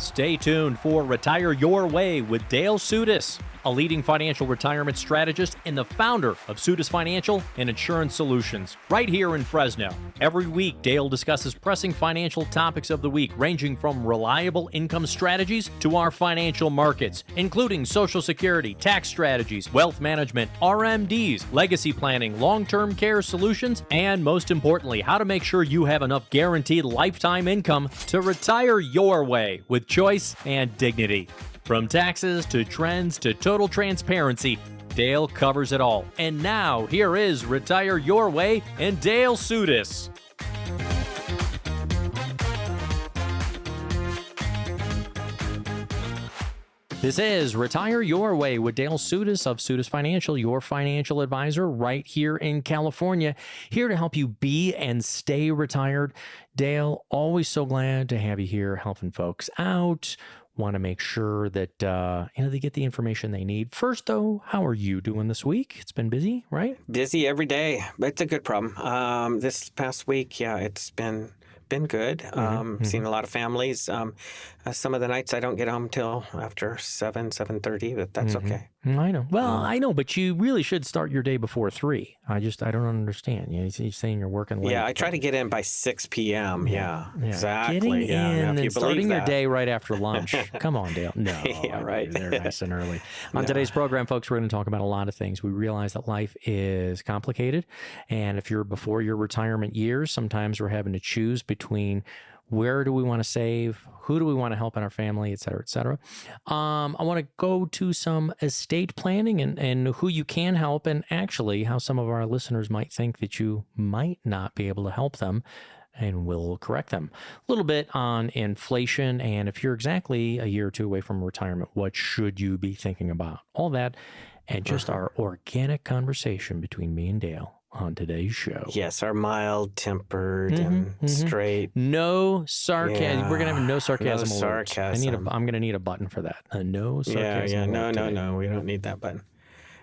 Stay tuned for Retire Your Way with Dale Sudis, a leading financial retirement strategist and the founder of Sudis Financial and Insurance Solutions, right here in Fresno. Every week, Dale discusses pressing financial topics of the week, ranging from reliable income strategies to our financial markets, including Social Security, tax strategies, wealth management, RMDs, legacy planning, long-term care solutions, and most importantly, how to make sure you have enough guaranteed lifetime income to retire your way with choice and dignity. From taxes to trends to total transparency, Dale covers it all. And now, here is Retire Your Way and Dale Sudis. This is Retire Your Way with Dale Sudis of Sudis Financial, your financial advisor right here in California, here to help you be and stay retired. Dale, always so glad to have you here helping folks out. Want to make sure that they get the information they need. First, though, how are you doing this week? It's been busy, right? Busy every day, but it's a good problem. This past week, it's been good. Seen a lot of families. Some of the nights I don't get home till after 7:30, but that's okay. I know. Well, I know, but you really should start your day before 3. I don't understand. You're saying you're working late. Yeah, I try to get in by 6 p.m. Yeah, exactly. Getting in if you and starting that. your day right after lunch. Come on, Dale. No, yeah, right. They're nice and early. On today's program, folks, we're going to talk about a lot of things. We realize that life is complicated, and if you're before your retirement years, sometimes we're having to choose between where do we want to save, who do we want to help in our family, et cetera, et cetera. I want to go to some estate planning and who you can help, and actually how some of our listeners might think that you might not be able to help them, and we'll correct them. A little bit on inflation, and if you're exactly a year or two away from retirement, what should you be thinking about? All that, and just our organic conversation between me and Dale on today's show. Yes, our mild-tempered and straight. No sarcasm. Yeah. We're going to have no sarcasm. No sarcasm. I'm going to need a button for that. No sarcasm. No. We don't need that button.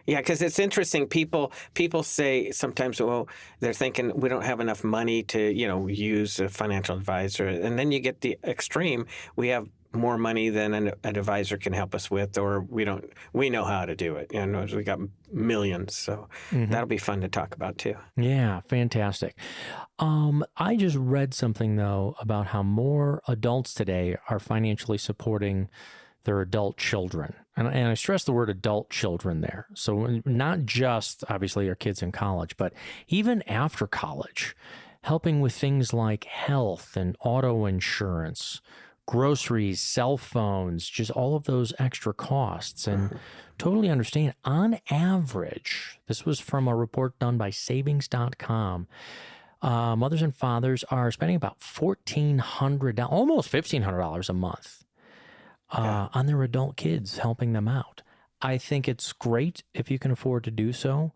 Yeah, because it's interesting. People say sometimes, well, they're thinking we don't have enough money to, use a financial advisor. And then you get the extreme. We have more money than an advisor can help us with, or we know how to do it. We got millions, so that'll be fun to talk about too. Yeah, fantastic. I just read something though about how more adults today are financially supporting their adult children. And I stress the word adult children there. So not just obviously our kids in college, but even after college, helping with things like health and auto insurance, groceries, cell phones, just all of those extra costs. And totally understand, on average, this was from a report done by savings.com, mothers and fathers are spending about $1,400, almost $1,500 a month on their adult kids, helping them out. I think it's great if you can afford to do so.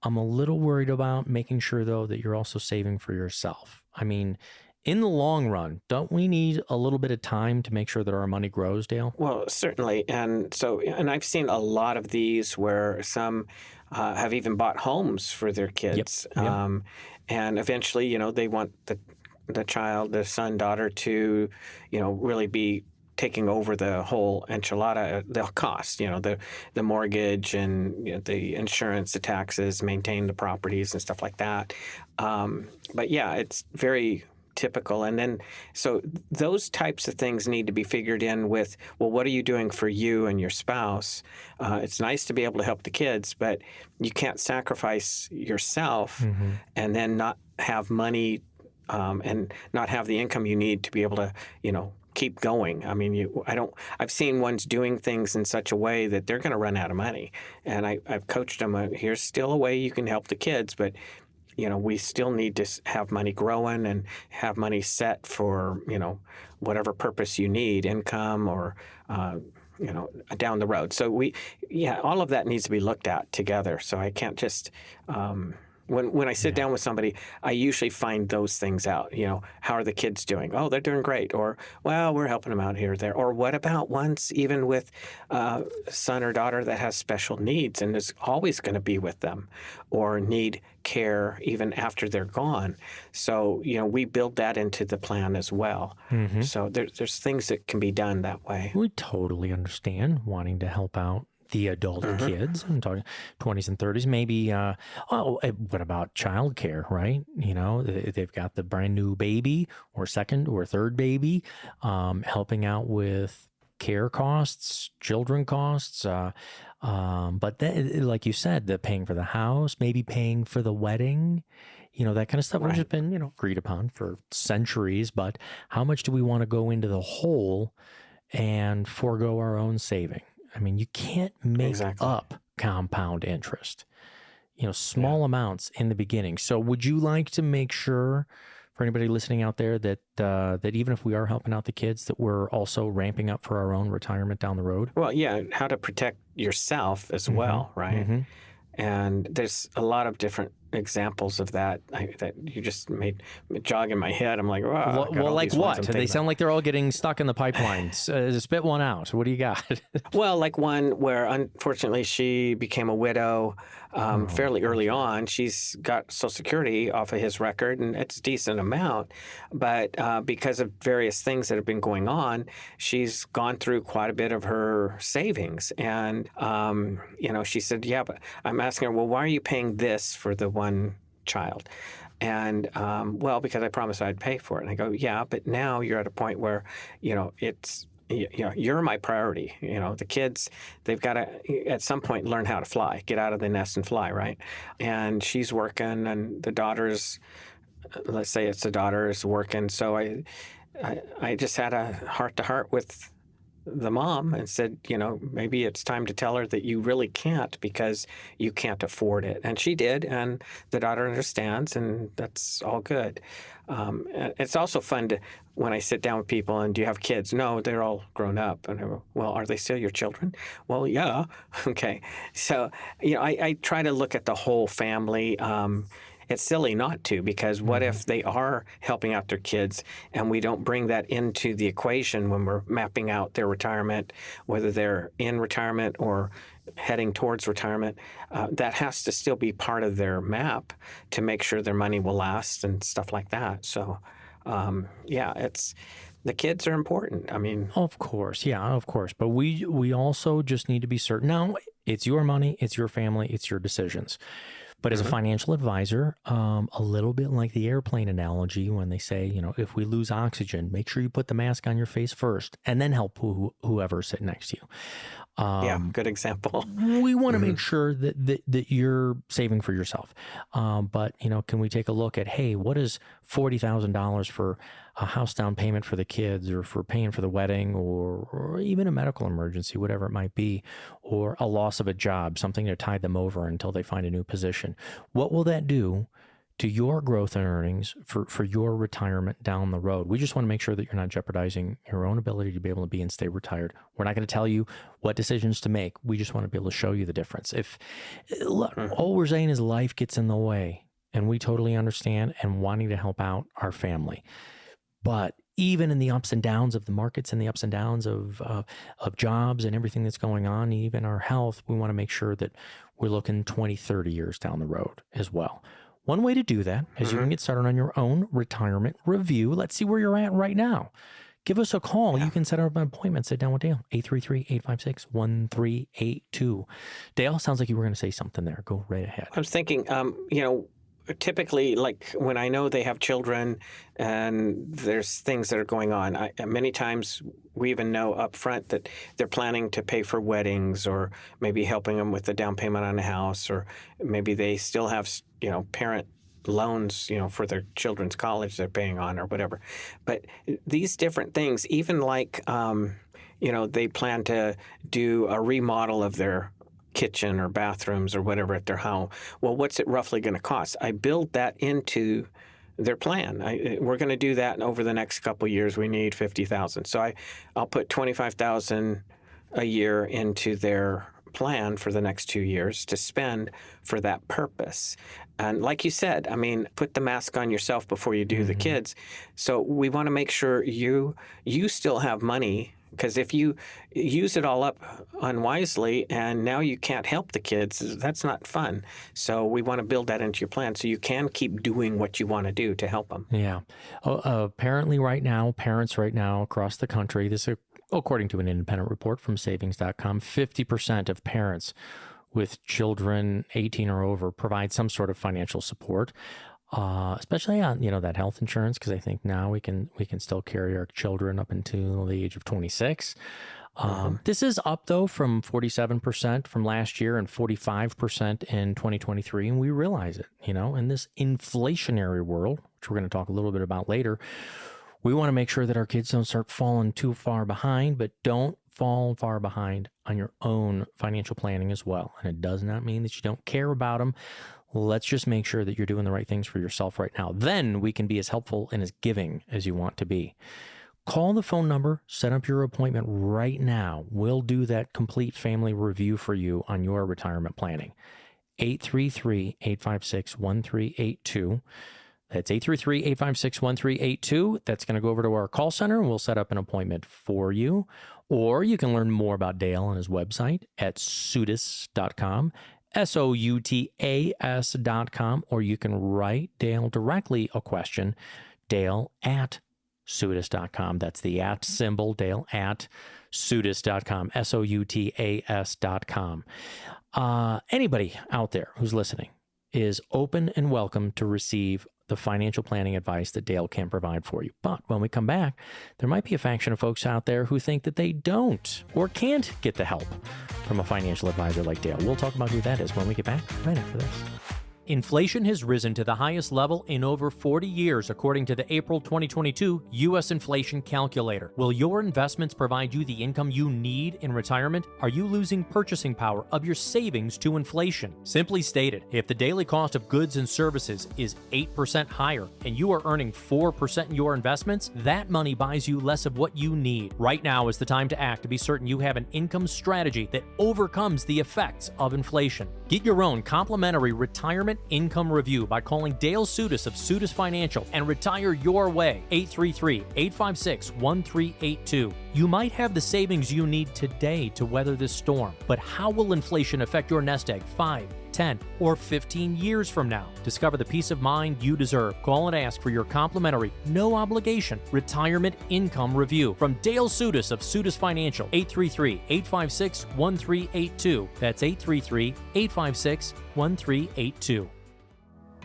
I'm a little worried about making sure, though, that you're also saving for yourself. I mean, in the long run, don't we need a little bit of time to make sure that our money grows, Dale? Well, certainly. And I've seen a lot of these where some have even bought homes for their kids. Yep. And eventually, they want the child, the son, daughter to, really be taking over the whole enchilada, the cost, the mortgage and the insurance, the taxes, maintain the properties and stuff like that. But yeah, it's very typical. And then, so those types of things need to be figured in with, well, what are you doing for you and your spouse? It's nice to be able to help the kids, but you can't sacrifice yourself and then not have money and not have the income you need to be able to, keep going. I mean, I've seen ones doing things in such a way that they're going to run out of money. And I've coached them, here's still a way you can help the kids, but we still need to have money growing and have money set for, whatever purpose you need, income or, down the road. So all of that needs to be looked at together. So I can't just When I sit Yeah. down with somebody, I usually find those things out. How are the kids doing? Oh, they're doing great. Or, well, we're helping them out here or there. Or what about ones even with son or daughter that has special needs and is always going to be with them or need care even after they're gone. So, we build that into the plan as well. Hmm. So there's things that can be done that way. We totally understand wanting to help out the adult Hmm. kids. I'm talking 20s and 30s, maybe. What about childcare, right? They've got the brand new baby or second or third baby, helping out with care costs, children costs. But then, like you said, the paying for the house, maybe paying for the wedding, that kind of stuff, which has Right. been, agreed upon for centuries. But how much do we want to go into the hole and forego our own saving? I mean, you can't make Exactly. up compound interest, Yeah. small amounts in the beginning. So would you like to make sure for anybody listening out there that that even if we are helping out the kids, that we're also ramping up for our own retirement down the road? Well, yeah, how to protect yourself as Mm-hmm. well, right? Mm-hmm. And there's a lot of different examples of that that you just made jog in my head. I'm like, wow, I got Well, all like these ones what? I'm They thinking about. sound like they're all getting stuck in the pipelines. Spit one out. What do you got? Well, like one where unfortunately she became a widow Oh, fairly I'm early sorry. on. She's got Social Security off of his record, and it's a decent amount. But because of various things that have been going on, she's gone through quite a bit of her savings. And, she said, yeah, but I'm asking her, well, why are you paying this for the one child? And well, because I promised I'd pay for it. And I go, yeah, but now you're at a point where, it's you're my priority. The kids, they've got to at some point learn how to fly, get out of the nest and fly, right? And she's working, and the daughter's, let's say it's the daughter is working. So I just had a heart to heart with the mom and said, maybe it's time to tell her that you really can't because you can't afford it. And she did, and the daughter understands, and that's all good. It's also fun to when I sit down with people and do you have kids? No, they're all grown up. And I go, well, are they still your children? Well, yeah. Okay. So, I try to look at the whole family. It's silly not to, because what Mm-hmm. if they are helping out their kids and we don't bring that into the equation when we're mapping out their retirement, whether they're in retirement or heading towards retirement? That has to still be part of their map to make sure their money will last and stuff like that. So, yeah, it's the kids are important. I mean, Of course, yeah, of course. But we also just need to be certain. Now, it's your money, it's your family, it's your decisions. But as a mhm, financial advisor, a little bit like the airplane analogy when they say, if we lose oxygen, make sure you put the mask on your face first and then help whoever's sitting next to you. yeah, good example. We want to Hmm. make sure that you're saving for yourself. But, can we take a look at, hey, what is $40,000 for a house down payment for the kids or for paying for the wedding or even a medical emergency, whatever it might be, or a loss of a job, something to tide them over until they find a new position? What will that do to your growth and earnings for your retirement down the road? We just want to make sure that you're not jeopardizing your own ability to be able to be and stay retired. We're not going to tell you what decisions to make. We just want to be able to show you the difference. If look, Hmm. all we're saying is life gets in the way, and we totally understand and wanting to help out our family. But even in the ups and downs of the markets and the ups and downs of jobs and everything that's going on, even our health, we want to make sure that we're looking 20, 30 years down the road as well. One way to do that is you Hmm. can get started on your own retirement review. Let's see where you're at right now. Give us a call. Yeah. You can set up an appointment. Sit down with Dale, 833-856-1382. Dale, sounds like you were going to say something there. Go right ahead. I was thinking, typically, like when I know they have children and there's things that are going on, many times we even know up front that they're planning to pay for weddings or maybe helping them with the down payment on a house, or maybe they still have, parent loans, for their children's college they're paying on or whatever. But these different things, even like, they plan to do a remodel of their kitchen or bathrooms or whatever at their home. Well, what's it roughly going to cost? I build that into their plan. We're going to do that, and over the next couple of years, we need 50,000. So I'll put 25,000 a year into their plan for the next 2 years to spend for that purpose. And like you said, I mean, put the mask on yourself before you do the kids. So we want to make sure you still have money, because if you use it all up unwisely and now you can't help the kids, that's not fun. So we want to build that into your plan so you can keep doing what you want to do to help them. Yeah. Apparently right now, parents right now across the country, this is according to an independent report from savings.com, 50% of parents with children 18 or over provide some sort of financial support, especially on, that health insurance, because I think now we can still carry our children up until the age of 26. This is up, though, from 47% from last year and 45% in 2023. And we realize it, in this inflationary world, which we're going to talk a little bit about later. We want to make sure that our kids don't start falling too far behind, but don't fall far behind on your own financial planning as well. And it does not mean that you don't care about them. Let's just make sure that you're doing the right things for yourself right now. Then we can be as helpful and as giving as you want to be. Call the phone number, set up your appointment right now. We'll do that complete family review for you on your retirement planning. 833-856-1382. That's 833-856-1382. That's going to go over to our call center, and we'll set up an appointment for you. Or you can learn more about Dale on his website at soutas.com, SOUTAS.com, or you can write Dale directly a question, Dale@soutas.com. That's the at symbol, Dale@soutas.com, SOUTAS.com. Anybody out there who's listening is open and welcome to receive the financial planning advice that Dale can provide for you. But when we come back, there might be a faction of folks out there who think that they don't or can't get the help from a financial advisor like Dale. We'll talk about who that is when we get back right after this. Inflation has risen to the highest level in over 40 years, according to the April 2022 U.S. Inflation Calculator. Will your investments provide you the income you need in retirement? Are you losing purchasing power of your savings to inflation? Simply stated, if the daily cost of goods and services is 8% higher and you are earning 4% in your investments, that money buys you less of what you need. Right now is the time to act to be certain you have an income strategy that overcomes the effects of inflation. Get your own complimentary retirement income review by calling Dale Soutas of Soutas Financial and retire your way. 833-856-1382. You might have the savings you need today to weather this storm, but how will inflation affect your nest egg 5, 10, or 15 years from now? Discover the peace of mind you deserve. Call and ask for your complimentary, no obligation retirement income review from Dale Soutas of Soutas Financial. 833-856-1382. That's 833-856-1382.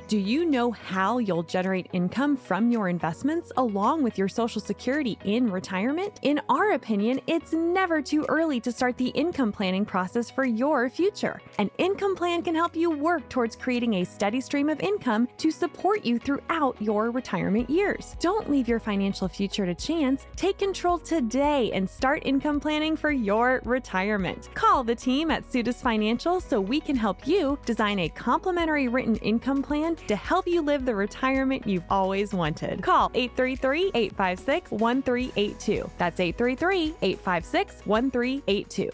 Do you know how you'll generate income from your investments along with your Social Security in retirement? In our opinion, it's never too early to start the income planning process for your future. An income plan can help you work towards creating a steady stream of income to support you throughout your retirement years. Don't leave your financial future to chance. Take control today and start income planning for your retirement. Call the team at Soutas Financial so we can help you design a complimentary written income plan to help you live the retirement you've always wanted. Call 833-856-1382. That's 833-856-1382.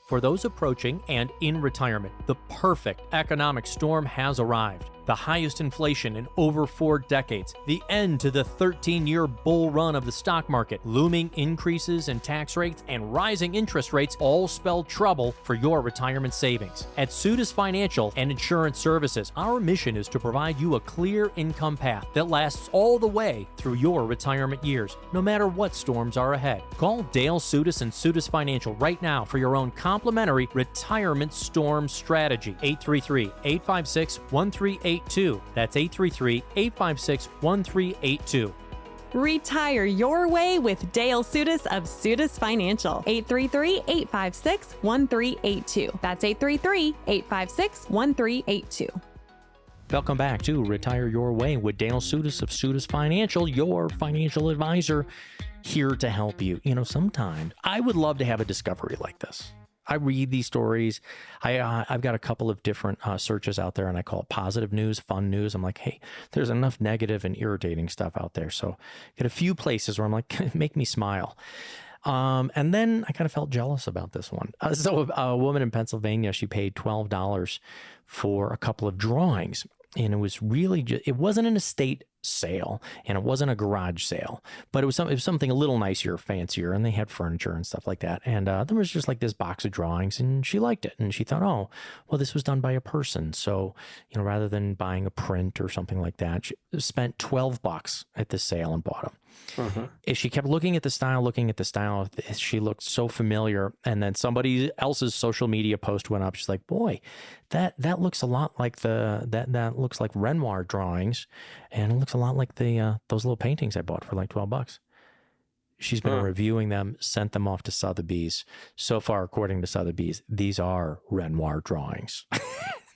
For those approaching and in retirement, the perfect economic storm has arrived. The highest inflation in over 4 decades, the end to the 13-year bull run of the stock market, looming increases in tax rates, and rising interest rates all spell trouble for your retirement savings. At Soutas Financial and Insurance Services, our mission is to provide you a clear income path that lasts all the way through your retirement years, no matter what storms are ahead. Call Dale Soutas and Soutas Financial right now for your own complimentary retirement storm strategy. 833-856-1382. That's 833-856-1382. Retire your way with Dale Soutas of Soutas Financial. 833-856-1382. That's 833-856-1382. Welcome back to Retire Your Way with Dale Soutas of Soutas Financial, your financial advisor, here to help you. Sometimes I would love to have a discovery like this. I read these stories. I've got a couple of different searches out there, and I call it positive news, fun news. I'm like, hey, there's enough negative and irritating stuff out there. So get a few places where I'm like, make me smile. And then I kind of felt jealous about this one. So a woman in Pennsylvania, she paid $12 for a couple of drawings. And it was really it wasn't an estate sale and it wasn't a garage sale, but it was something a little nicer, fancier, and they had furniture and stuff like that. And there was just like this box of drawings, and she liked it, and she thought, oh, well, this was done by a person, so rather than buying a print or something like that, she spent $12 at this sale and bought them. If she kept looking at the style, she looked so familiar. And then somebody else's social media post went up. She's like, boy, that looks a lot like that looks like Renoir drawings. And it looks a lot like those little paintings I bought for like $12. She's been reviewing them, sent them off to Sotheby's. So far, according to Sotheby's, these are Renoir drawings.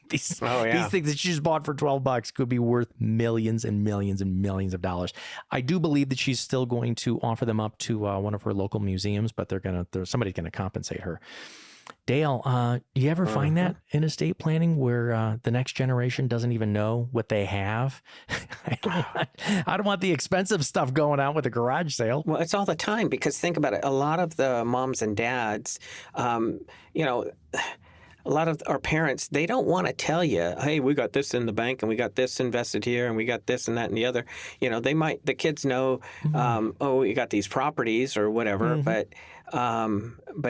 These things that she just bought for $12 could be worth millions and millions and millions of dollars. I do believe that she's still going to offer them up to one of her local museums, but somebody's going to compensate her. Dale, do you ever find that in estate planning where the next generation doesn't even know what they have? I don't want the expensive stuff going on with a garage sale. Well, it's all the time, because think about it. A lot of the moms and dads, a lot of our parents, they don't want to tell you, hey, we got this in the bank and we got this invested here and we got this and that and the other. The kids know, we got these properties or whatever, but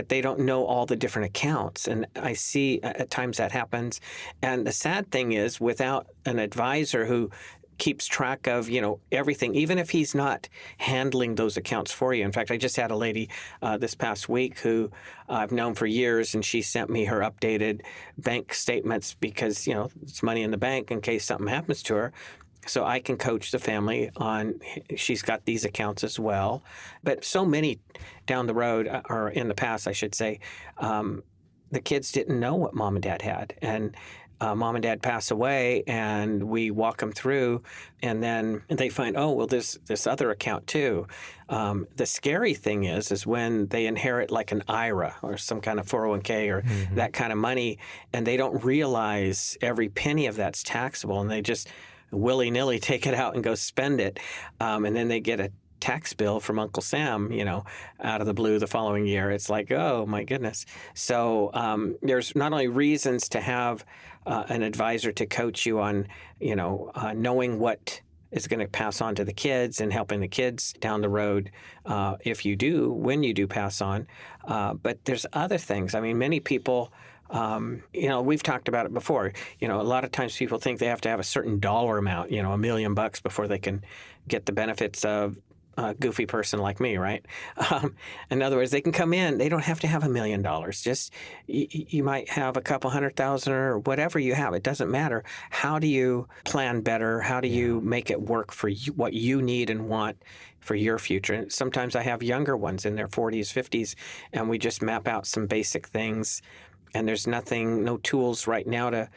they don't know all the different accounts. And I see at times that happens. And the sad thing is, without an advisor who keeps track of, everything, even if he's not handling those accounts for you. In fact, I just had a lady this past week who I've known for years, and she sent me her updated bank statements because, it's money in the bank in case something happens to her. So I can coach the family on, she's got these accounts as well. But so many down the road, or in the past, I should say, the kids didn't know what mom and dad had. And mom and dad pass away, and we walk them through, and then they find, oh, well, there's this other account too. The scary thing is when they inherit like an IRA or some kind of 401k or that kind of money, and they don't realize every penny of that's taxable, and they just willy-nilly take it out and go spend it, and then they get a tax bill from Uncle Sam, out of the blue the following year. It's like, oh my goodness. So there's not only reasons to have an advisor to coach you on, knowing what is going to pass on to the kids and helping the kids down the road when you do pass on. But there's other things. I mean, many people, we've talked about it before. A lot of times people think they have to have a certain dollar amount, $1 million before they can get the benefits of a goofy person like me, right? In other words, they can come in. They don't have to have $1 million. Just you might have a couple $100,000 or whatever you have. It doesn't matter. How do you plan better? How do you make it work for you, what you need and want for your future? And sometimes I have younger ones in their 40s, 50s, and we just map out some basic things. And there's no tools right now to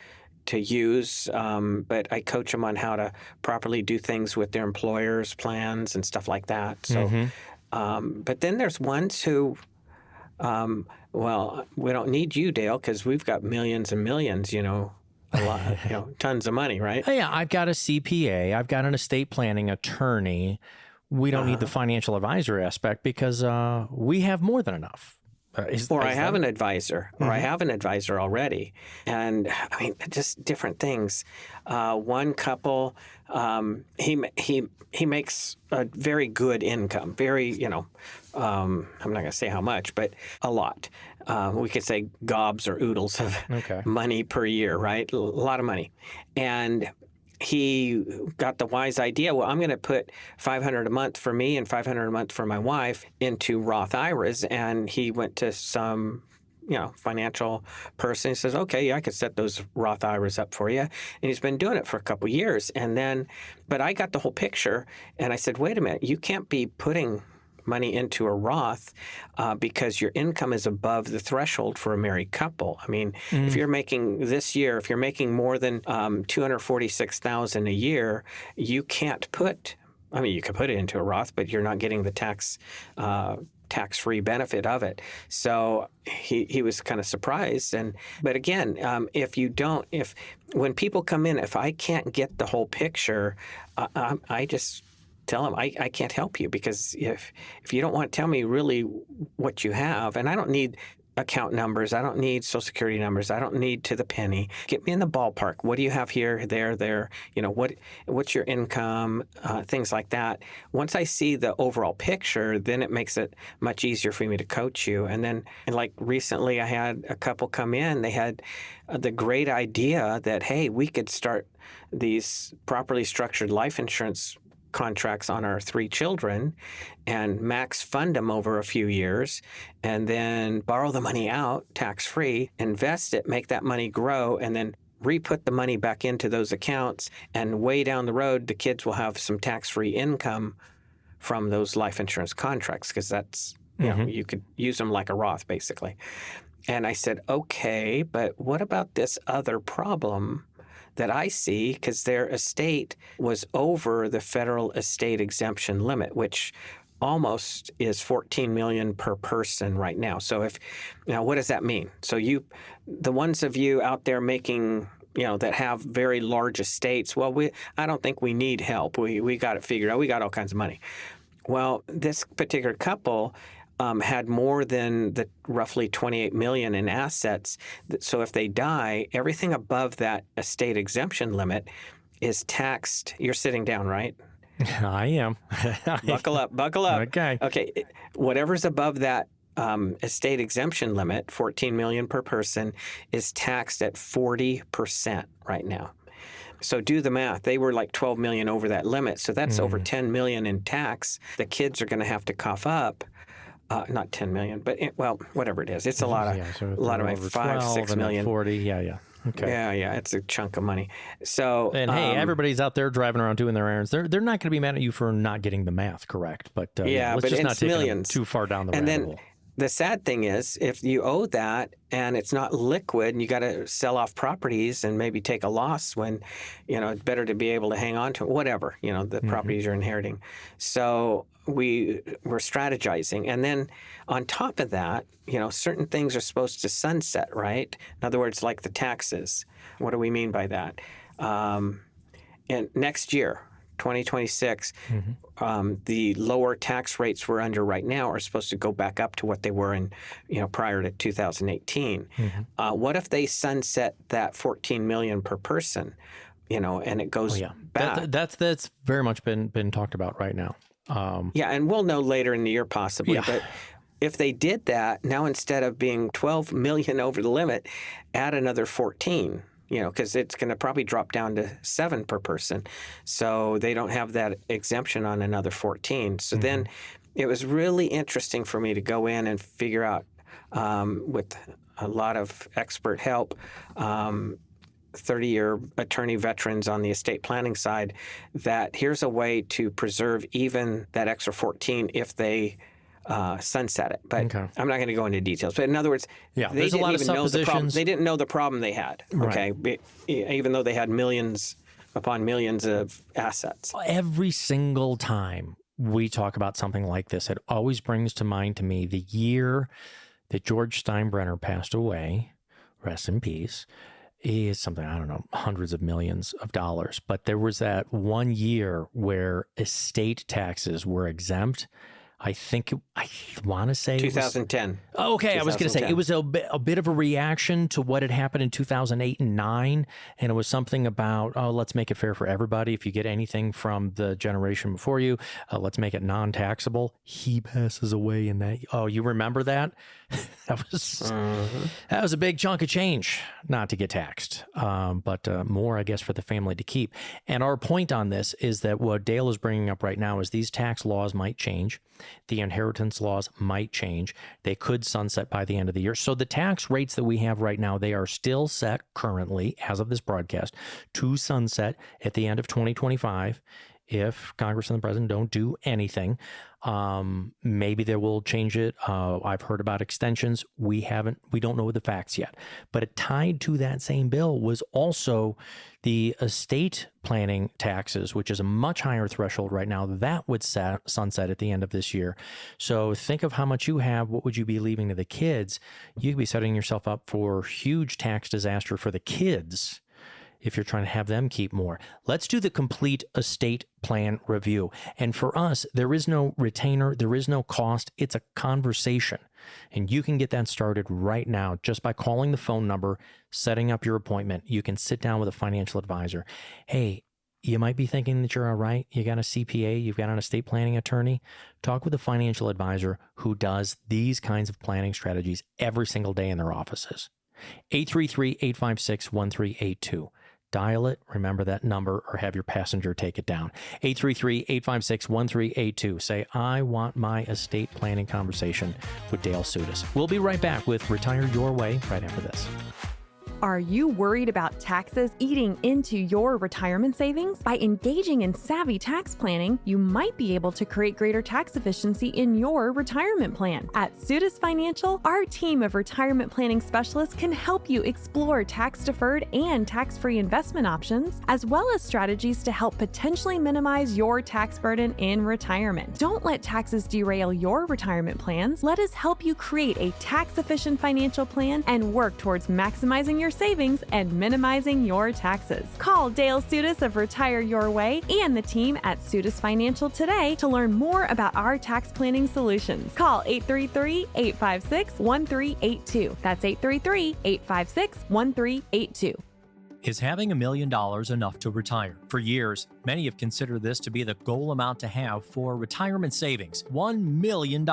use, but I coach them on how to properly do things with their employers' plans and stuff like that. So, but then there's ones who, we don't need you, Dale, because we've got millions and millions, a lot, tons of money, right? Oh, yeah, I've got a CPA, I've got an estate planning attorney. We don't need the financial advisor aspect because we have more than enough. I have an advisor, or I have an advisor already. And I mean, just different things. One couple, he makes a very good income, very, I'm not going to say how much, but a lot. We could say gobs or oodles of money per year, right? A lot of money. And he got the wise idea, well, I'm going to put $500 a month for me and $500 a month for my wife into Roth IRAs. And he went to some, financial person. He says, okay, yeah, I could set those Roth IRAs up for you. And he's been doing it for a couple of years. But I got the whole picture, and I said, wait a minute, you can't be putting money into a Roth because your income is above the threshold for a married couple. I mean, if you're making more than $246,000 a year, you can't you can put it into a Roth, but you're not getting the tax-free benefit of it. So he was kind of surprised. But again, when people come in, if I can't get the whole picture, tell them I can't help you, because if you don't want to tell me really what you have, and I don't need account numbers, I don't need social security numbers, I don't need to the penny. Get me in the ballpark. What do you have here, there? What's your income? Things like that. Once I see the overall picture, then it makes it much easier for me to coach you. And like recently, I had a couple come in. They had the great idea that, hey, we could start these properly structured life insurance contracts on our 3 children and max fund them over a few years, and then borrow the money out tax-free, invest it, make that money grow, and then re-put the money back into those accounts. And way down the road, the kids will have some tax-free income from those life insurance contracts, because that's, you could use them like a Roth, basically. And I said, okay, but what about this other problem that I see, because their estate was over the federal estate exemption limit, which almost is $14 million per person right now. So what does that mean? So the ones of you out there making, that have very large estates, well, I don't think we need help. We got it figured out. We got all kinds of money. Well, this particular couple had more than the roughly $28 million in assets. So if they die, everything above that estate exemption limit is taxed. You're sitting down, right? I am. Buckle up. Okay. Okay. Whatever's above that estate exemption limit, $14 million per person, is taxed at 40% right now. So do the math. They were like $12 million over that limit. So that's over $10 million in tax. The kids are going to have to cough up. Not 10 million, but whatever it is, it's a lot of money. 5-6 million. 40, yeah. Okay. Yeah, it's a chunk of money. So hey, everybody's out there driving around doing their errands. They're not going to be mad at you for not getting the math correct, but let's but just not it's take millions. them too far down the rabbit And hole. then the sad thing is, if you owe that and it's not liquid, and you got to sell off properties and maybe take a loss when, it's better to be able to hang on to it, whatever, the properties you're inheriting. So we were strategizing. And then on top of that, certain things are supposed to sunset, right? In other words, like the taxes. What do we mean by that? And next year, 2026, the lower tax rates we're under right now are supposed to go back up to what they were in, prior to 2018. What if they sunset that $14 million per person, and it goes back? That's very much been talked about right now. And we'll know later in the year possibly. But if they did that, now instead of being 12 million over the limit, add another 14. Because it's going to probably drop down to 7 per person. So they don't have that exemption on another 14. So then it was really interesting for me to go in and figure out, with a lot of expert help, 30-year attorney veterans on the estate planning side, that here's a way to preserve even that extra 14 if they sunset it. But I'm not going to go into details. But in other words, they didn't even know the problem. They didn't know the problem they had. Okay, even though they had millions upon millions of assets. Every single time we talk about something like this, it always brings to mind to me the year that George Steinbrenner passed away. Rest in peace. Is something, I don't know, hundreds of millions of dollars. But there was that one year where estate taxes were exempt. I want to say 2010. Okay, I was going to say it was a bit of a reaction to what had happened in 2008 and 2009, and it was something about, let's make it fair for everybody. If you get anything from the generation before you, let's make it non-taxable. He passes away in that. Oh, you remember that? That was a big chunk of change not to get taxed, but more, I guess, for the family to keep. And our point on this is that what Dale is bringing up right now is these tax laws might change. The inheritance laws might change. They could sunset by the end of the year. So the tax rates that we have right now, they are still set currently, as of this broadcast, to sunset at the end of 2025. If Congress and the president don't do anything, maybe they will change it. I've heard about extensions. We don't know the facts yet. But it tied to that same bill was also the estate planning taxes, which is a much higher threshold right now. That would sunset at the end of this year. So think of how much you have. What would you be leaving to the kids? You could be setting yourself up for huge tax disaster for the kids if you're trying to have them keep more. Let's do the complete estate plan review. And for us, there is no retainer, there is no cost. It's a conversation. And you can get that started right now just by calling the phone number, setting up your appointment. You can sit down with a financial advisor. Hey, you might be thinking that you're all right. You got a CPA, you've got an estate planning attorney. Talk with a financial advisor who does these kinds of planning strategies every single day in their offices. 833-856-1382. Dial it, remember that number, or have your passenger take it down. 833-856-1382. Say, I want my estate planning conversation with Dale Sudas. We'll be right back with Retire Your Way right after this. Are you worried about taxes eating into your retirement savings? By engaging in savvy tax planning, you might be able to create greater tax efficiency in your retirement plan. At Sudas Financial, our team of retirement planning specialists can help you explore tax-deferred and tax-free investment options, as well as strategies to help potentially minimize your tax burden in retirement. Don't let taxes derail your retirement plans. Let us help you create a tax-efficient financial plan and work towards maximizing your savings and minimizing your taxes. Call Dale Sudas of Retire Your Way and the team at Sudas Financial today to learn more about our tax planning solutions. Call 833-856-1382. That's 833-856-1382. Is having $1 million enough to retire? For years, many have considered this to be the goal amount to have for retirement savings, $1 million.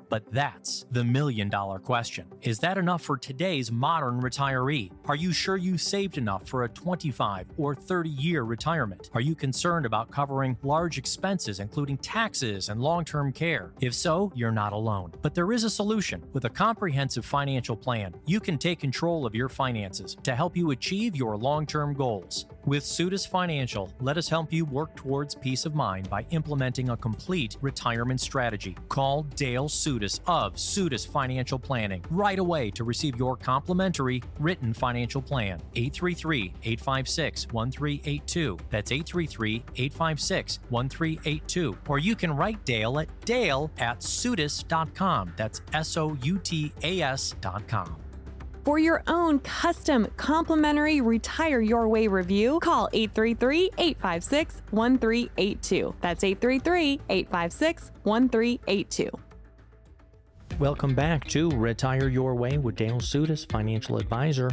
But that's the $1 million question. Is that enough for today's modern retiree? Are you sure you saved enough for a 25 or 30-year retirement? Are you concerned about covering large expenses, including taxes and long-term care? If so, you're not alone. But there is a solution. With a comprehensive financial plan, you can take control of your finances to help you achieve your long-term goals. With Sudas Financial, let us help you work towards peace of mind by implementing a complete retirement strategy. Call Dale Sudas of Sudas Financial Planning right away to receive your complimentary written financial plan. 833-856-1382. That's 833-856-1382. Or you can write Dale at dale@sudas.com. That's SOUTAS.com. For your own custom complimentary Retire Your Way review, call 833-856-1382. That's 833-856-1382. Welcome back to Retire Your Way with Dale Sudas, financial advisor.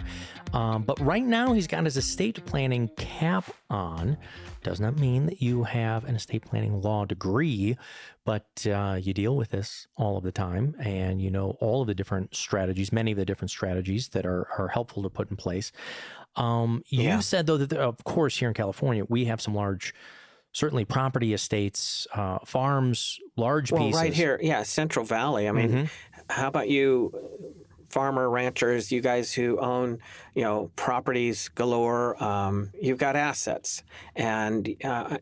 But right now, he's got his estate planning cap on. Does not mean that you have an estate planning law degree, but you deal with this all of the time, and you know all of the different strategies, many of the different strategies that are helpful to put in place. You said, though, that of course, here in California, we have some large, certainly property estates, farms, large pieces. Right here, Central Valley. I mean, how about you, farmer, ranchers, you guys who own, properties galore? You've got assets, and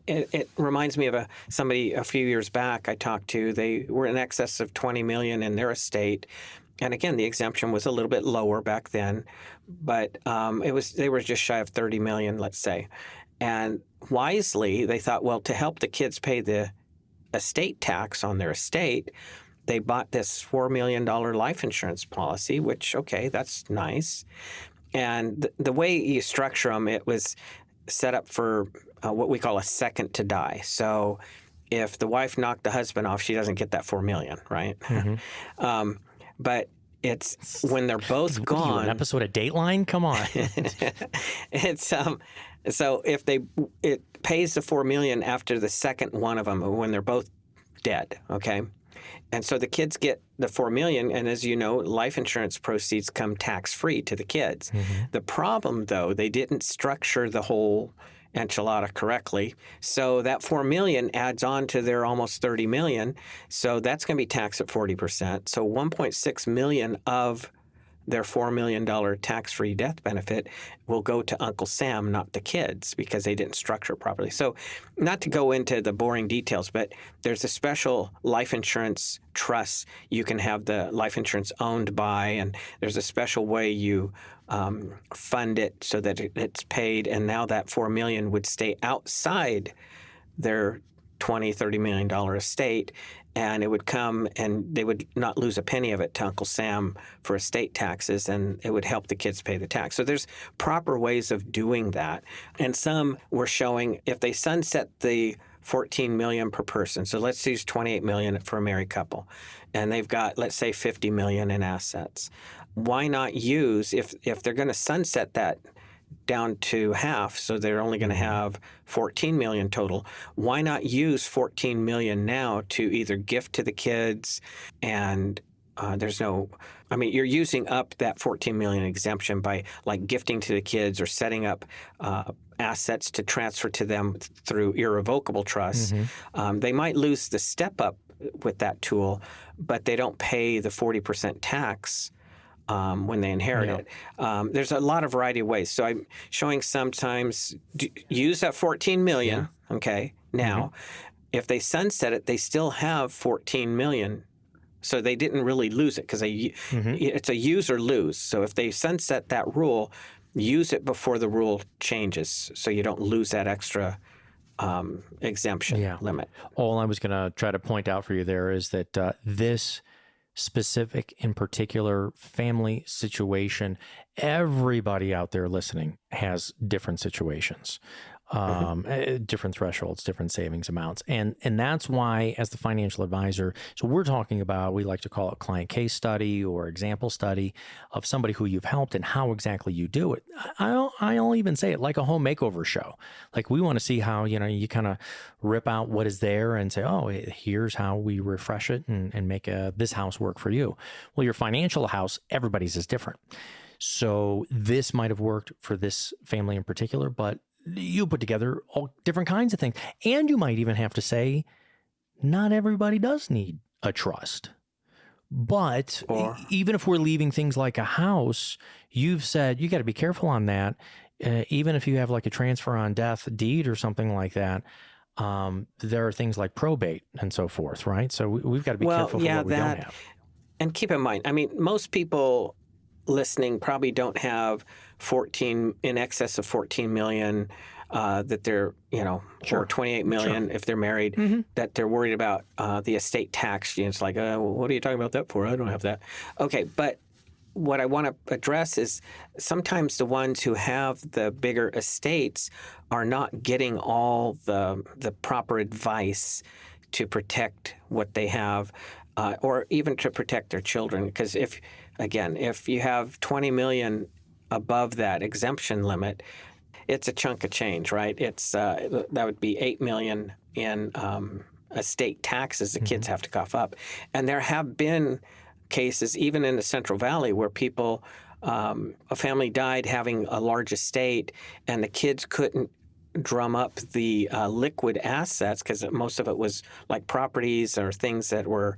it reminds me of somebody a few years back I talked to. They were in excess of $20 million in their estate. And again, the exemption was a little bit lower back then, but they were just shy of $30 million, let's say. And wisely, they thought, well, to help the kids pay the estate tax on their estate, they bought this $4 million life insurance policy, which, okay, that's nice. And the way you structure them, it was set up for what we call a second to die. So if the wife knocked the husband off, she doesn't get that $4 million, right? But it's when they're both gone. An episode of Dateline? Come on. It's so if it pays the $4 million after the second one of them when they're both dead, okay? And so the kids get the $4 million, and as you know, life insurance proceeds come tax-free to the kids. The problem, though, they didn't structure the whole enchilada correctly. So that $4 million adds on to their almost $30 million. So that's going to be taxed at 40%. So $1.6 million of their $4 million tax-free death benefit will go to Uncle Sam, not the kids, because they didn't structure it properly. So not to go into the boring details, but there's a special life insurance trust you can have the life insurance owned by, and there's a special way you fund it so that it's paid, and now that $4 million would stay outside their $20-30 million estate, and it would come and they would not lose a penny of it to Uncle Sam for estate taxes, and it would help the kids pay the tax. So there's proper ways of doing that. And some were showing if they sunset the 14 million per person, so let's use 28 million for a married couple, and they've got, let's say, 50 million in assets. Why not use, if they're going to sunset that down to half, so they're only going to have 14 million total, why not use 14 million now to either gift to the kids, and you're using up that 14 million exemption by like gifting to the kids or setting up assets to transfer to them through irrevocable trusts. They might lose the step up with that tool, but they don't pay the 40% tax when they inherit it. There's a lot of variety of ways. So I'm showing sometimes use that 14 million, okay, now. If they sunset it, they still have 14 million. So they didn't really lose it because it's a use or lose. So if they sunset that rule, use it before the rule changes so you don't lose that extra exemption limit. All I was going to try to point out for you there is that this specific, in particular, family situation, everybody out there listening has different situations. Different thresholds, different savings amounts. And that's why, as the financial advisor, so we're talking about, we like to call it client case study or example study of somebody who you've helped and how exactly you do it. I'll even say it like a home makeover show. Like we want to see how, you kind of rip out what is there and say, oh, here's how we refresh it and make this house work for you. Well, your financial house, everybody's is different. So this might have worked for this family in particular, but you put together all different kinds of things. And you might even have to say, not everybody does need a trust. But even if we're leaving things like a house, you've said you got to be careful on that. Even if you have like a transfer on death deed or something like that, there are things like probate and so forth, right? So we've got to be careful for what we don't have. And keep in mind, most people listening probably don't have in excess of 14 million that they're, or 28 million if they're married, that they're worried about the estate tax. It's like, what are you talking about that for? I don't have that. Okay, but what I want to address is sometimes the ones who have the bigger estates are not getting all the proper advice to protect what they have, or even to protect their children. Because if you have 20 million above that exemption limit, it's a chunk of change, right? It's that would be 8 million in estate taxes the kids have to cough up. And there have been cases, even in the Central Valley, where people, a family died having a large estate, and the kids couldn't drum up the liquid assets because most of it was like properties or things that were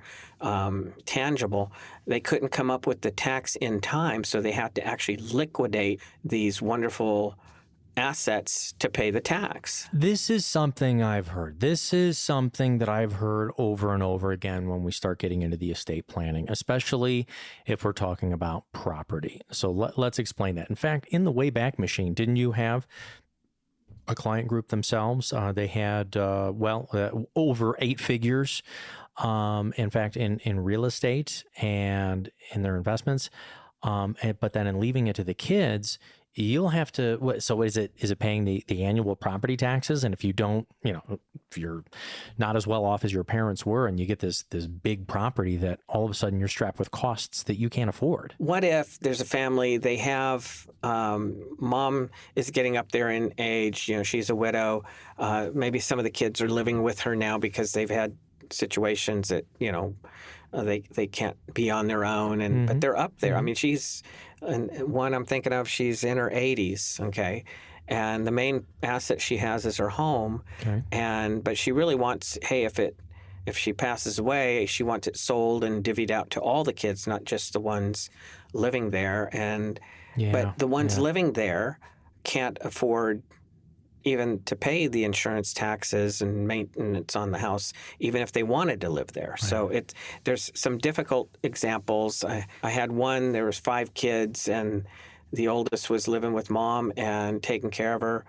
tangible. They couldn't come up with the tax in time, so they had to actually liquidate these wonderful assets to pay the tax. This is something I've heard. This is something that I've heard over and over again when we start getting into the estate planning, especially if we're talking about property. So let's explain that. In fact, in the Wayback Machine, didn't you have a client group themselves? They had, over 8 figures, in fact, in real estate and in their investments. But then in leaving it to the kids, you'll have to, so is it paying the annual property taxes? And if you don't, if you're not as well off as your parents were and you get this big property that all of a sudden you're strapped with costs that you can't afford. What if there's a family, they have, mom is getting up there in age, she's a widow. Maybe some of the kids are living with her now because they've had situations that, they can't be on their own, but they're up there. she's, and one I'm thinking of, she's in her 80s, okay? And the main asset she has is her home. Okay. But she really wants, hey, if she passes away, she wants it sold and divvied out to all the kids, not just the ones living there. But the ones living there can't afford even to pay the insurance taxes and maintenance on the house, even if they wanted to live there. Right. So there's some difficult examples. I had one, there was 5 kids, and the oldest was living with mom and taking care of her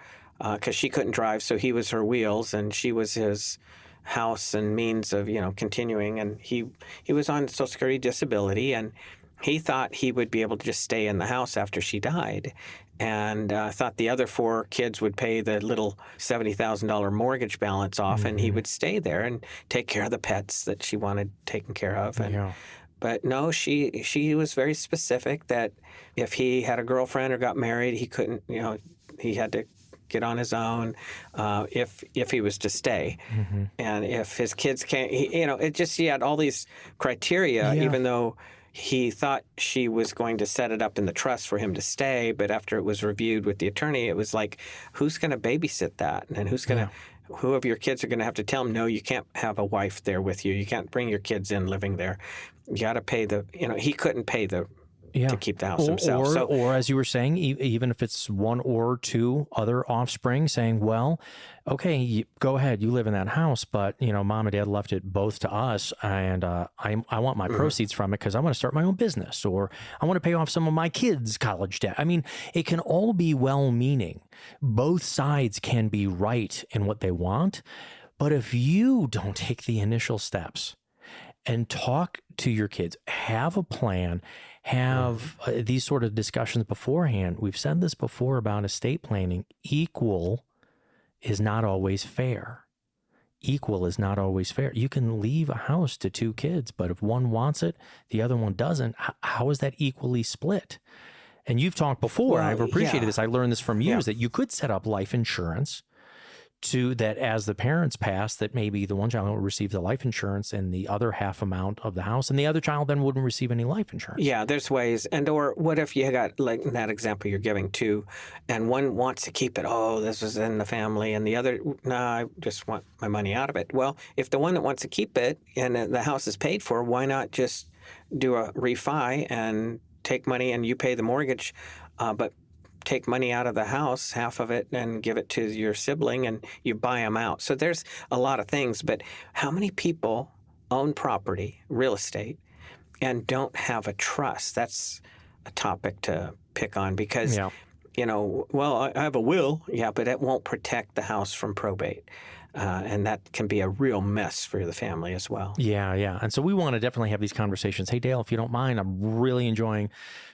because she couldn't drive, so he was her wheels, and she was his house and means of, continuing. And he was on Social Security disability, and he thought he would be able to just stay in the house after she died, and thought the other 4 kids would pay the little $70,000 mortgage balance off, and he would stay there and take care of the pets that she wanted taken care of. And But no, she was very specific that if he had a girlfriend or got married, he couldn't, he had to get on his own if he was to stay. And if his kids can't, he had all these criteria, even though he thought she was going to set it up in the trust for him to stay. But after it was reviewed with the attorney, it was like, who's going to babysit that? And who of your kids are going to have to tell him, no, you can't have a wife there with you. You can't bring your kids in living there. You got to pay he couldn't pay to keep the house himself. Or as you were saying, even if it's 1 or 2 other offspring saying, well, okay, go ahead, you live in that house, but mom and dad left it both to us, and I want my proceeds from it because I want to start my own business, or I want to pay off some of my kids' college debt. I mean, it can all be well-meaning. Both sides can be right in what they want, but if you don't take the initial steps and talk to your kids, have a plan, have these sort of discussions beforehand. We've said this before about estate planning. Equal is not always fair. Equal is not always fair. You can leave a house to 2 kids, but if one wants it, the other one doesn't, how is that equally split? And you've talked before, and I've appreciated this. I learned this from you, is that you could set up life insurance to that as the parents pass, that maybe the one child will receive the life insurance and the other half amount of the house, and the other child then wouldn't receive any life insurance. Yeah, there's ways. Or what if you got, like in that example you're giving, 2, and one wants to keep it, this is in the family, and the other, no, I just want my money out of it. Well, if the one that wants to keep it and the house is paid for, why not just do a refi and take money and you pay the mortgage, but take money out of the house, half of it, and give it to your sibling, and you buy them out. So there's a lot of things. But how many people own property, real estate, and don't have a trust? That's a topic to pick on because, I have a will, but it won't protect the house from probate. And that can be a real mess for the family as well. Yeah. And so we want to definitely have these conversations. Hey, Dale, if you don't mind, I'm really enjoying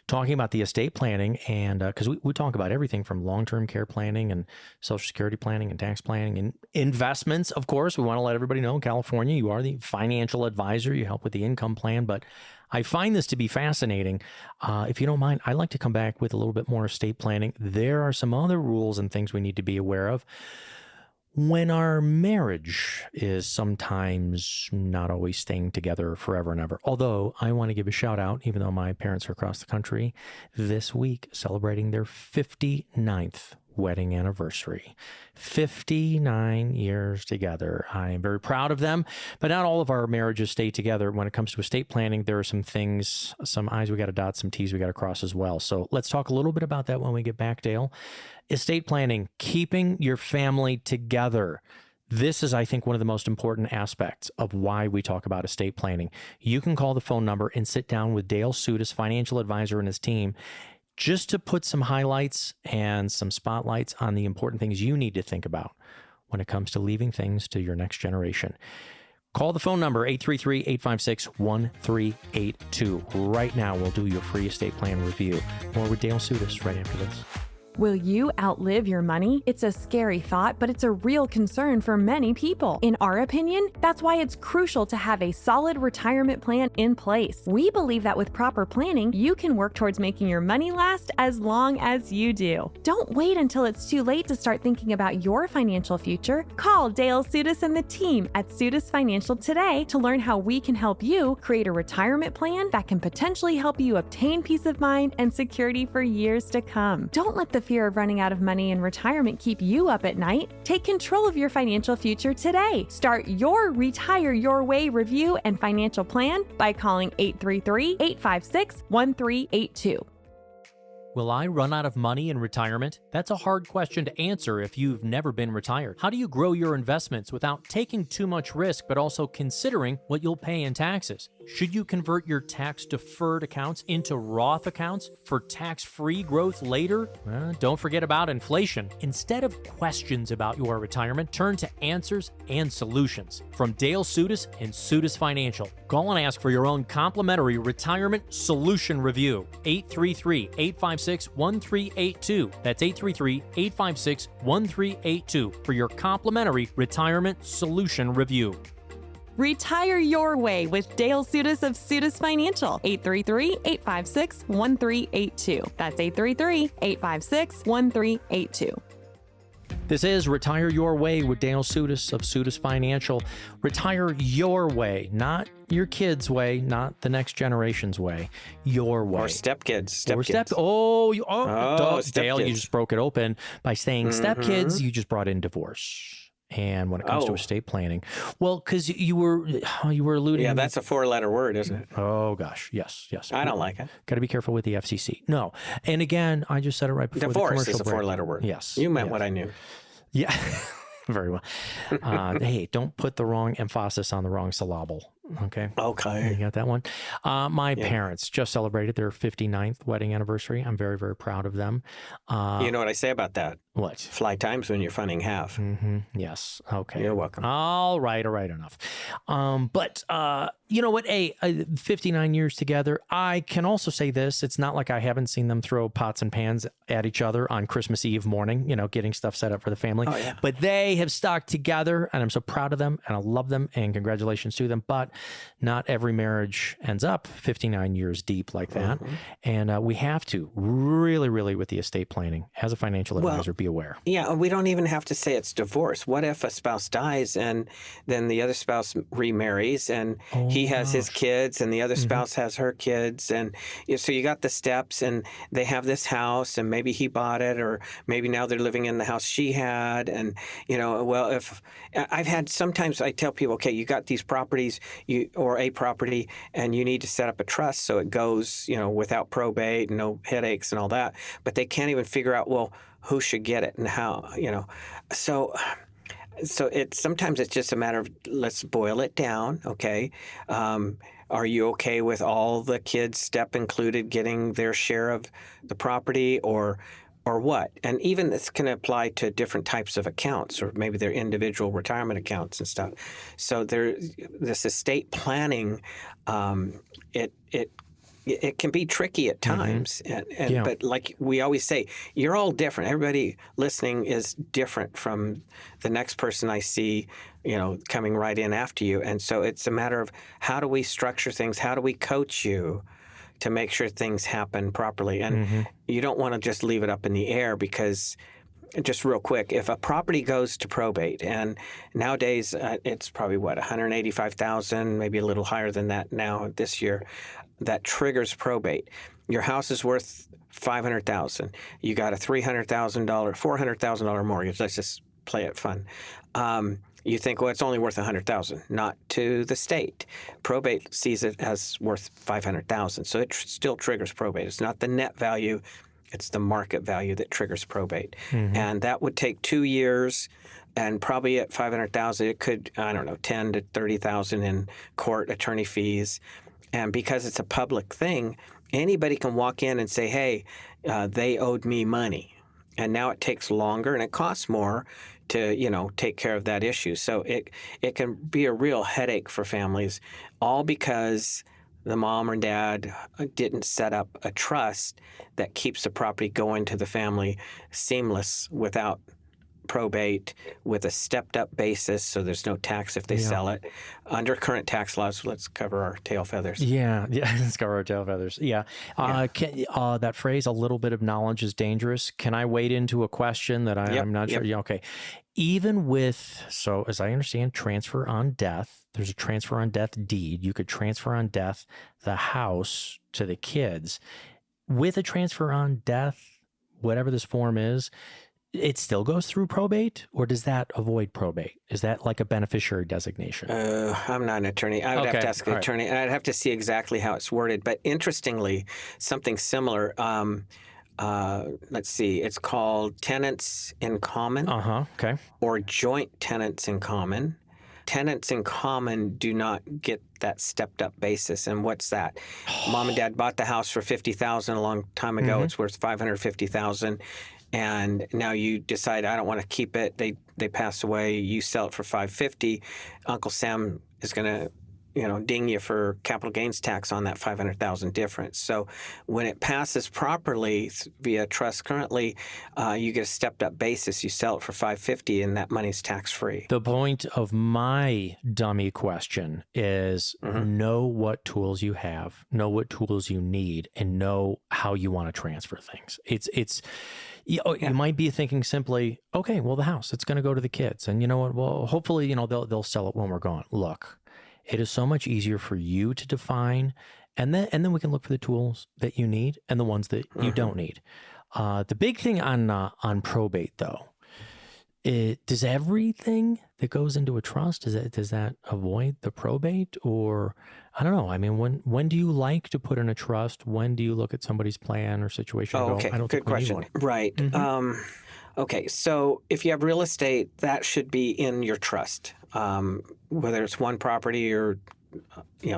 talking about the estate planning, and because we talk about everything from long-term care planning and Social Security planning and tax planning and investments. Of course, we want to let everybody know in California, you are the financial advisor. You help with the income plan, but I find this to be fascinating. If you don't mind, I'd like to come back with a little bit more estate planning. There are some other rules and things we need to be aware of when our marriage is sometimes not always staying together forever and ever. Although I want to give a shout out, even though my parents are across the country, this week celebrating their 59th wedding anniversary. 59 years together. I am very proud of them, but not all of our marriages stay together. When it comes to estate planning, there are some things, some I's we got to dot, some T's we got to cross as well. So let's talk a little bit about that when we get back, Dale. Estate planning, keeping your family together. This is, I think, one of the most important aspects of why we talk about estate planning. You can call the phone number and sit down with Dale Sudas, financial advisor, and his team, just to put some highlights and some spotlights on the important things you need to think about when it comes to leaving things to your next generation. Call the phone number, 833-856-1382. Right now, we'll do your free estate plan review. More with Dale Sudas right after this. Will you outlive your money? It's a scary thought, but it's a real concern for many people. In our opinion, that's why it's crucial to have a solid retirement plan in place. We believe that with proper planning, you can work towards making your money last as long as you do. Don't wait until it's too late to start thinking about your financial future. Call Dale Sudas and the team at Sudas Financial today to learn how we can help you create a retirement plan that can potentially help you obtain peace of mind and security for years to come. Don't let the fear of running out of money in retirement keep you up at night. Take control of your financial future today. Start your Retire Your Way review and financial plan by calling 833-856-1382. Will I run out of money in retirement? That's a hard question to answer if you've never been retired. How do you grow your investments without taking too much risk, but also considering what you'll pay in taxes? Should you convert your tax-deferred accounts into Roth accounts for tax-free growth later? Don't forget about inflation. Instead of questions about your retirement, turn to answers and solutions. From Dale Sudas and Sudas Financial. Call and ask for your own complimentary retirement solution review. 833-856-1382. That's 833-856-1382 for your complimentary retirement solution review. Retire your way with Dale Sudas of Sudas Financial. 833-856-1382. That's 833-856-1382. This is Retire Your Way with Dale Sudas of Sudas Financial. Retire your way, not your kids' way, not the next generation's way. Your way. Or stepkids. Dale, stepkids. you just broke it open by saying stepkids. You just brought in divorce. And when it comes to estate planning, well, because you were alluding. Yeah, that's a 4-letter word, isn't it? Oh gosh, yes. I don't like it. Got to be careful with the FCC. No, and again, I just said it right before the Divorce commercial is a break. 4-letter word. Yes, You meant what I knew. Yeah, very well. Hey, don't put the wrong emphasis on the wrong syllable. Okay. Okay. You got that one? My parents just celebrated their 59th wedding anniversary. I'm very, very proud of them. You know what I say about that? What? Fly times when you're funding half. Mm-hmm. Yes. Okay. You're welcome. All right. Enough. But you know what? 59 years together. I can also say this. It's not like I haven't seen them throw pots and pans at each other on Christmas Eve morning, getting stuff set up for the family. Oh, yeah. But they have stuck together, and I'm so proud of them, and I love them, and congratulations to them. But not every marriage ends up 59 years deep like that. Mm-hmm. And we have to really, really, with the estate planning, as a financial advisor, be aware. Yeah, we don't even have to say it's divorce. What if a spouse dies and then the other spouse remarries and he has his kids and the other spouse has her kids? And so you got the steps and they have this house and maybe he bought it or maybe now they're living in the house she had. And, if I've had sometimes I tell people, okay, you got these properties or a property and you need to set up a trust so it goes, without probate and no headaches and all that. But they can't even figure out, well, who should get it and how, So sometimes it's just a matter of let's boil it down, okay? Are you okay with all the kids, step included, getting their share of the property or what? And even this can apply to different types of accounts or maybe their individual retirement accounts and stuff. So this estate planning, it can be tricky at times, but like we always say, you're all different. Everybody listening is different from the next person I see, coming right in after you. And so it's a matter of how do we structure things? How do we coach you to make sure things happen properly? And you don't want to just leave it up in the air because just real quick, if a property goes to probate, and nowadays it's probably $185,000, maybe a little higher than that now this year, that triggers probate. Your house is worth $500,000. You got a $400,000 mortgage. Let's just play it fun. You think, well, it's only worth $100,000. Not to the state. Probate sees it as worth $500,000, so it still triggers probate. It's not the net value. It's the market value that triggers probate. And that would take 2 years, and probably at $500,000, it could, $10,000 to $30,000 in court attorney fees. And because it's a public thing, anybody can walk in and say, hey, they owed me money. And now it takes longer and it costs more to, take care of that issue. So it can be a real headache for families, all because the mom or dad didn't set up a trust that keeps the property going to the family seamless without probate, with a stepped-up basis, so there's no tax if they sell it. Under current tax laws, let's cover our tail feathers. Yeah, let's cover our tail feathers. Yeah. That phrase, a little bit of knowledge is dangerous. Can I wade into a question that I'm not sure? Yeah, okay. Even with, so as I understand, transfer on death, there's a transfer on death deed. You could transfer on death the house to the kids. With a transfer on death, whatever this form is, it still goes through probate, or does that avoid probate? Is that like a beneficiary designation? I'm not an attorney. I would have to ask an attorney, and I'd have to see exactly how it's worded. But interestingly, something similar, let's see, it's called tenants in common Okay. or joint tenants in common. Tenants in common do not get that stepped up basis. And what's that? Mom and dad bought the house for $50,000 a long time ago. It's worth $550,000. And now you decide, I don't want to keep it. They pass away. You sell it for $550,000. Uncle Sam is going to ding you for capital gains tax on that $500,000 difference. So when it passes properly via trust currently, you get a stepped up basis. You sell it for $550,000 and that money's tax free. The point of my dummy question is know what tools you have, know what tools you need, and know how you want to transfer things. You might be thinking simply, okay, well, the house, it's going to go to the kids. And you know what? Well, hopefully, they'll sell it when we're gone. Look, it is so much easier for you to define, and then we can look for the tools that you need and the ones that you don't need. The big thing on probate, though, does everything that goes into a trust, does that avoid the probate? Or I don't know. I mean, when do you like to put in a trust? When do you look at somebody's plan or situation and go, okay, I don't good think we need question. one? Right. Okay, so if you have real estate, that should be in your trust, whether it's one property or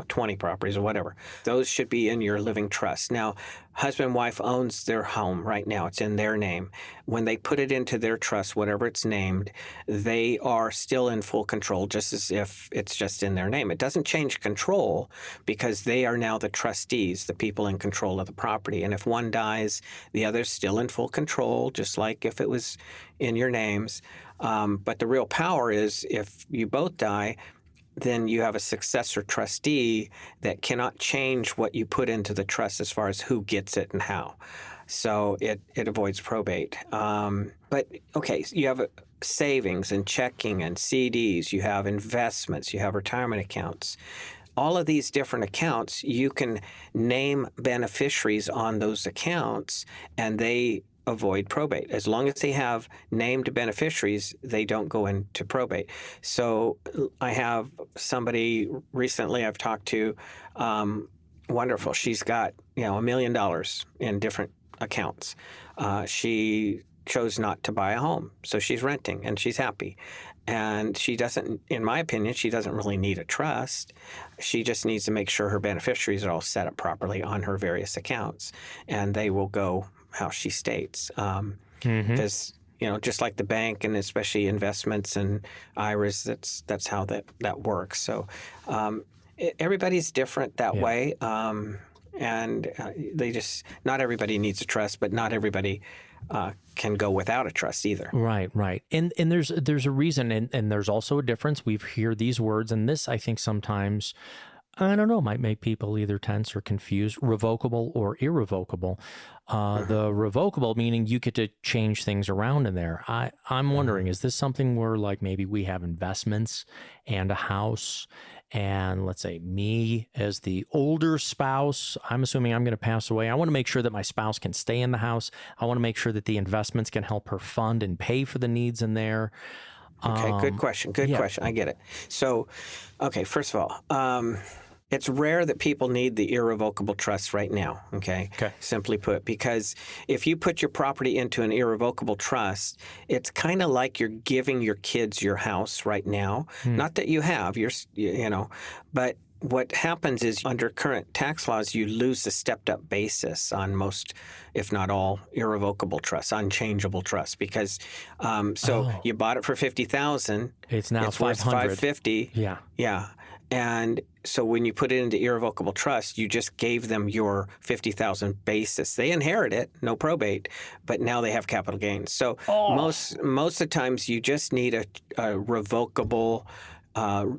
20 properties or whatever. Those should be in your living trust. Now, husband and wife owns their home right now. It's in their name. When they put it into their trust, whatever it's named, they are still in full control, just as if it's just in their name. It doesn't change control because they are now the trustees, the people in control of the property. And if one dies, the other's still in full control, just like if it was in your names. But the real power is if you both die, then you have a successor trustee that cannot change what you put into the trust as far as who gets it and how. So it avoids probate. But okay, so you have savings and checking and CDs, you have investments, you have retirement accounts. All of these different accounts, you can name beneficiaries on those accounts and they avoid probate. As long as they have named beneficiaries, they don't go into probate. So I have somebody recently I've talked to, wonderful. She's got, $1 million in different accounts. She chose not to buy a home, so she's renting and she's happy. And she doesn't, in my opinion, she doesn't really need a trust. She just needs to make sure her beneficiaries are all set up properly on her various accounts, and they will go how she states. Because, just like the bank and especially investments and IRAs, that's how that works. So everybody's different that way. And not everybody needs a trust, but not everybody can go without a trust either. Right. And there's a reason, and there's also a difference. We hear these words, and this, I think, sometimes, I don't know, might make people either tense or confused. Revocable or irrevocable. The revocable meaning you get to change things around in there. I'm wondering, is this something where like maybe we have investments and a house, and let's say me as the older spouse, I'm assuming I'm going to pass away. I want to make sure that my spouse can stay in the house. I want to make sure that the investments can help her fund and pay for the needs in there. Okay, good question. Good question. I get it. So, okay, first of all, it's rare that people need the irrevocable trust right now, okay? Simply put, because if you put your property into an irrevocable trust, it's kind of like you're giving your kids your house right now. Not that you have, but what happens is under current tax laws, you lose the stepped up basis on most, if not all, irrevocable trusts, unchangeable trusts, because you bought it for $50,000. It's now worth $550,000. Yeah. And so when you put it into irrevocable trust, you just gave them your $50,000 basis. They inherit it, no probate, but now they have capital gains. So most of the times you just need a revocable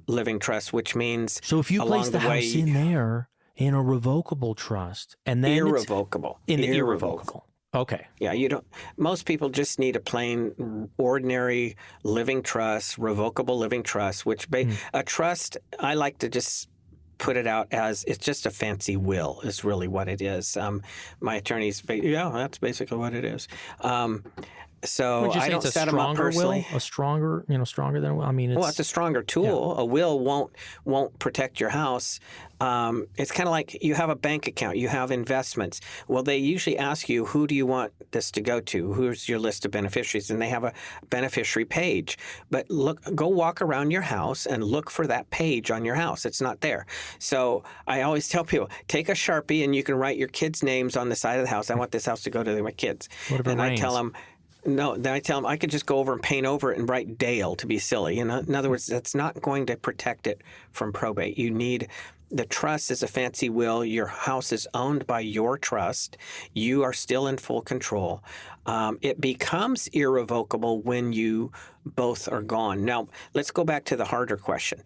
living trust, which means so if you place the house in there in a revocable trust and then irrevocable. Okay. Yeah, most people just need a plain, ordinary living trust, revocable living trust, which a trust, I like to just put it out as it's just a fancy will is really what it is. My attorneys, that's basically what it is. So Would you say I don't it's a set them up stronger will? personally. A stronger, stronger than a will? I mean, Well, it's a stronger tool. A will won't protect your house. It's kind of like you have a bank account, you have investments. Well, they usually ask you, who do you want this to go to? Who's your list of beneficiaries? And they have a beneficiary page. But go walk around your house and look for that page on your house. It's not there. So I always tell people, take a Sharpie and you can write your kids' names on the side of the house. I want this house to go to my kids. What if it and rains? I tell them, no, then I tell them I could just go over and paint over it and write Dale to be silly. In other words, that's not going to protect it from probate. You need the trust is a fancy will. Your house is owned by your trust. You are still in full control. It becomes irrevocable when you both are gone. Now, let's go back to the harder question.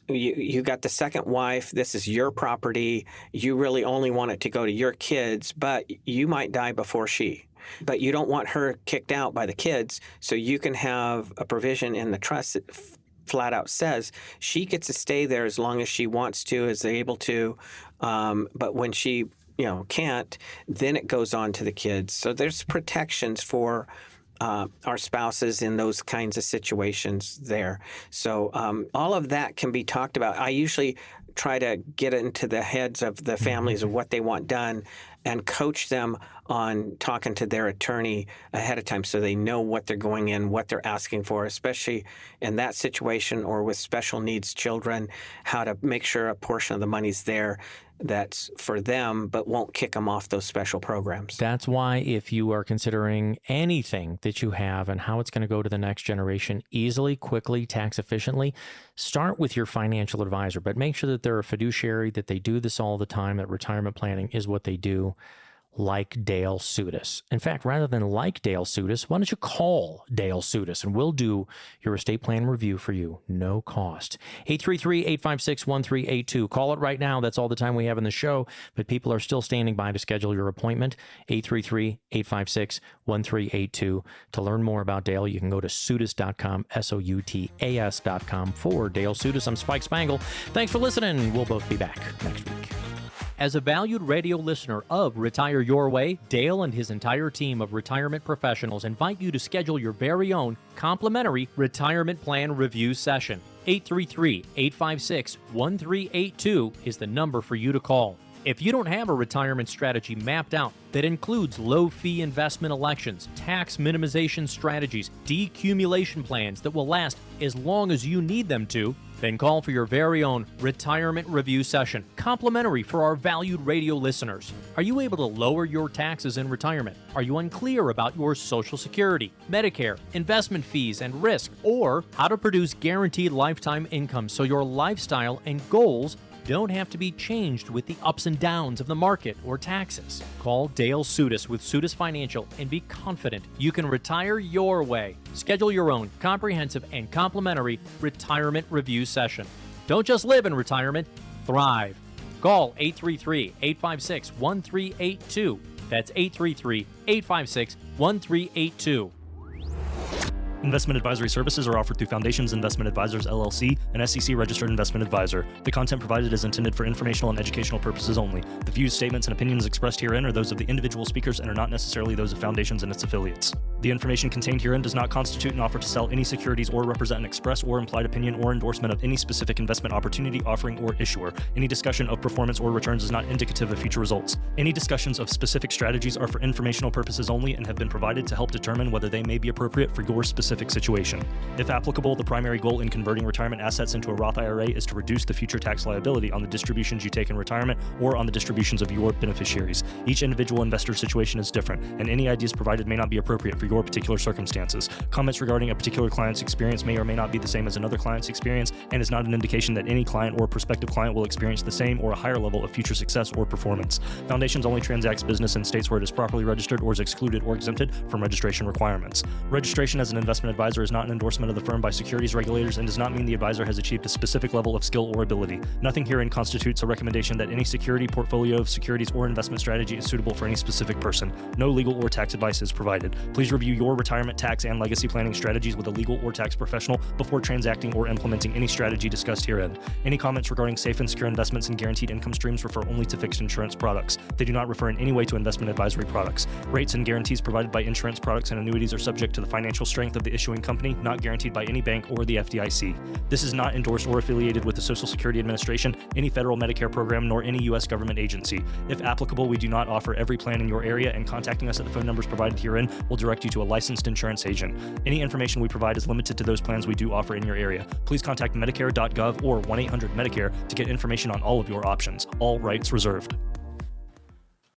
You got the second wife. This is your property. You really only want it to go to your kids, but you might die before she. But you don't want her kicked out by the kids, so you can have a provision in the trust that flat out says she gets to stay there as long as she wants to, is able to. But when she can't, then it goes on to the kids. So there's protections for our spouses in those kinds of situations there. So all of that can be talked about. I usually try to get into the heads of the families of what they want done and coach them on talking to their attorney ahead of time so they know what they're going in, what they're asking for, especially in that situation or with special needs children, how to make sure a portion of the money's there that's for them but won't kick them off those special programs. That's why if you are considering anything that you have and how it's going to go to the next generation easily, quickly, tax efficiently, start with your financial advisor, but make sure that they're a fiduciary, that they do this all the time, that retirement planning is what they do, like Dale Sudas. In fact, rather than like Dale Sudas, why don't you call Dale Sudas and we'll do your estate plan review for you, no cost. 833-856-1382. Call it right now. That's all the time we have in the show, but people are still standing by to schedule your appointment. 833-856-1382. To learn more about Dale, you can go to Sudas.com, SOUTAS.com for Dale Sudas. I'm Spike Spangle. Thanks for listening. We'll both be back next week. As a valued radio listener of Retire Your Way, Dale and his entire team of retirement professionals invite you to schedule your very own complimentary retirement plan review session. 833-856-1382 is the number for you to call. If you don't have a retirement strategy mapped out that includes low-fee investment elections, tax minimization strategies, decumulation plans that will last as long as you need them to, then call for your very own retirement review session, complimentary for our valued radio listeners. Are you able to lower your taxes in retirement? Are you unclear about your Social Security, Medicare, investment fees and risk, or how to produce guaranteed lifetime income so your lifestyle and goals don't have to be changed with the ups and downs of the market or taxes? Call Dale Sudas with Sudas Financial and be confident you can retire your way. Schedule your own comprehensive and complimentary retirement review session. Don't just live in retirement, thrive. Call 833-856-1382. That's 833-856-1382. Investment advisory services are offered through Foundations Investment Advisors, LLC, an SEC-registered investment advisor. The content provided is intended for informational and educational purposes only. The views, statements, and opinions expressed herein are those of the individual speakers and are not necessarily those of Foundations and its affiliates. The information contained herein does not constitute an offer to sell any securities or represent an express or implied opinion or endorsement of any specific investment opportunity, offering, or issuer. Any discussion of performance or returns is not indicative of future results. Any discussions of specific strategies are for informational purposes only and have been provided to help determine whether they may be appropriate for your specific situation. If applicable, the primary goal in converting retirement assets into a Roth IRA is to reduce the future tax liability on the distributions you take in retirement or on the distributions of your beneficiaries. Each individual investor's situation is different, and any ideas provided may not be appropriate for your particular circumstances. Comments regarding a particular client's experience may or may not be the same as another client's experience, and is not an indication that any client or prospective client will experience the same or a higher level of future success or performance. Foundations only transacts business in states where it is properly registered or is excluded or exempted from registration requirements. Registration as an investment advisor is not an endorsement of the firm by securities regulators and does not mean the advisor has achieved a specific level of skill or ability. Nothing herein constitutes a recommendation that any security, portfolio of securities, or investment strategy is suitable for any specific person. No legal or tax advice is provided. Please review your retirement tax and legacy planning strategies with a legal or tax professional before transacting or implementing any strategy discussed herein. Any comments regarding safe and secure investments and guaranteed income streams refer only to fixed insurance products. They do not refer in any way to investment advisory products. Rates and guarantees provided by insurance products and annuities are subject to the financial strength of the issuing company, not guaranteed by any bank or the FDIC. This is not endorsed or affiliated with the Social Security Administration, any federal Medicare program, nor any U.S. government agency. If applicable, we do not offer every plan in your area, and contacting us at the phone numbers provided herein will direct you to a licensed insurance agent. Any information we provide is limited to those plans we do offer in your area. Please contact Medicare.gov or 1-800-MEDICARE to get information on all of your options. All rights reserved.